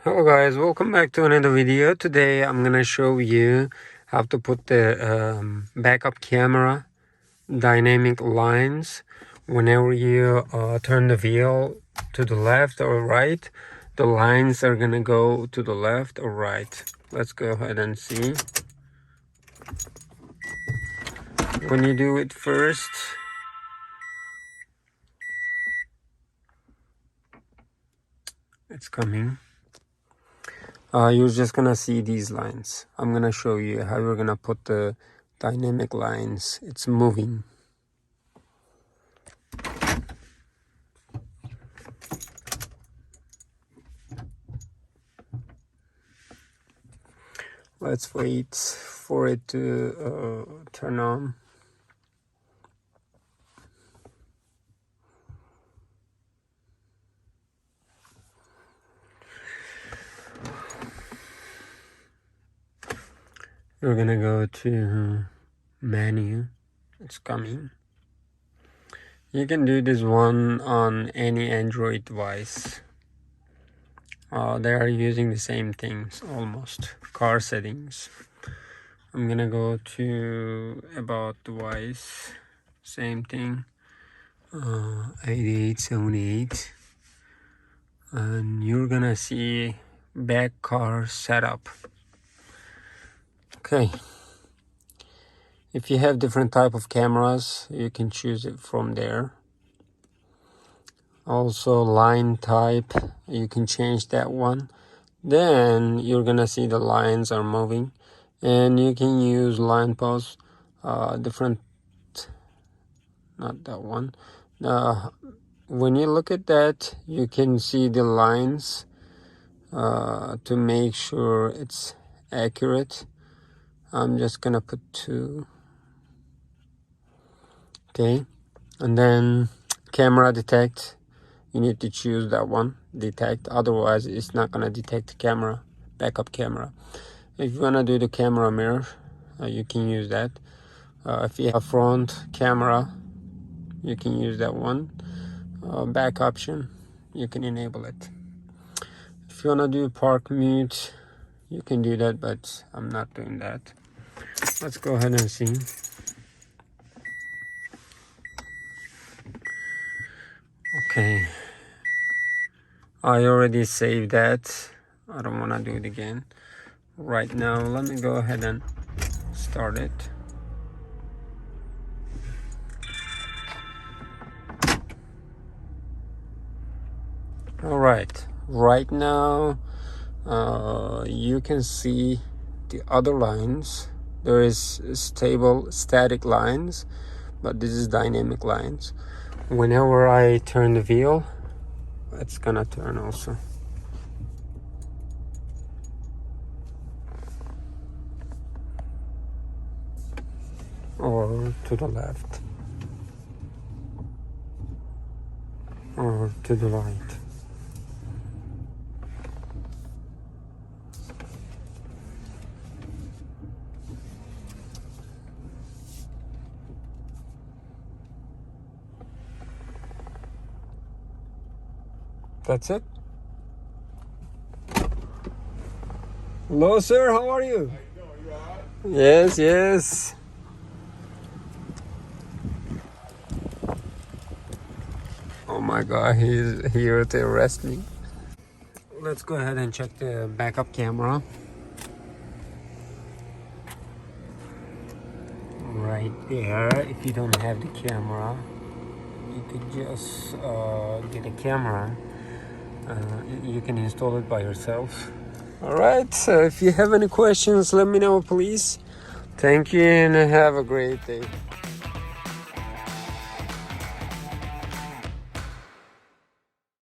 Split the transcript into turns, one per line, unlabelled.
Hello guys, welcome back to another video. Today I'm gonna show you how to put the backup camera dynamic lines. Whenever you turn the wheel to the left or right, the lines are gonna go to the left or right. Let's go ahead and see. When you do it first, it's coming. You're just gonna see these lines. I'm gonna show you how you're gonna put the dynamic lines. It's moving. Let's wait for it to turn on. We're gonna go to menu. It's coming. You can do this one on any Android device. They are using the same things almost. Car settings. I'm gonna go to about device. Same thing. 8878. And you're gonna see back car setup. Okay, if you have different type of cameras, you can choose it from there. Also line type, you can change that one. Then you're gonna see the lines are moving, and you can use line pose, different, not that one. When you look at that, you can see the lines to make sure it's accurate. I'm just gonna put 2. Okay, and then camera detect, you need to choose that one, detect, otherwise it's not gonna detect the camera, backup camera. If you wanna do the camera mirror, you can use that. If you have front camera, you can use that one. Back option, you can enable it. If you wanna do park mute, you can do that, but I'm not doing that. Let's go ahead and see. Okay, I already saved that. I don't want to do it again right now. Let me go ahead and start it. All right, right now you can see the other lines. There is stable static lines, but this is dynamic lines. Whenever I turn the wheel, it's gonna turn also. Or to the left, or to the right. That's it. Hello, sir. How are you?
How you doing? You all right?
Yes, yes. Oh my God, he's here to arrest me. Let's go ahead and check the backup camera. Right there. If you don't have the camera, you could just get a camera. You can install it by yourself. All right, so if you have any questions, let me know, please. Thank you and have a great day.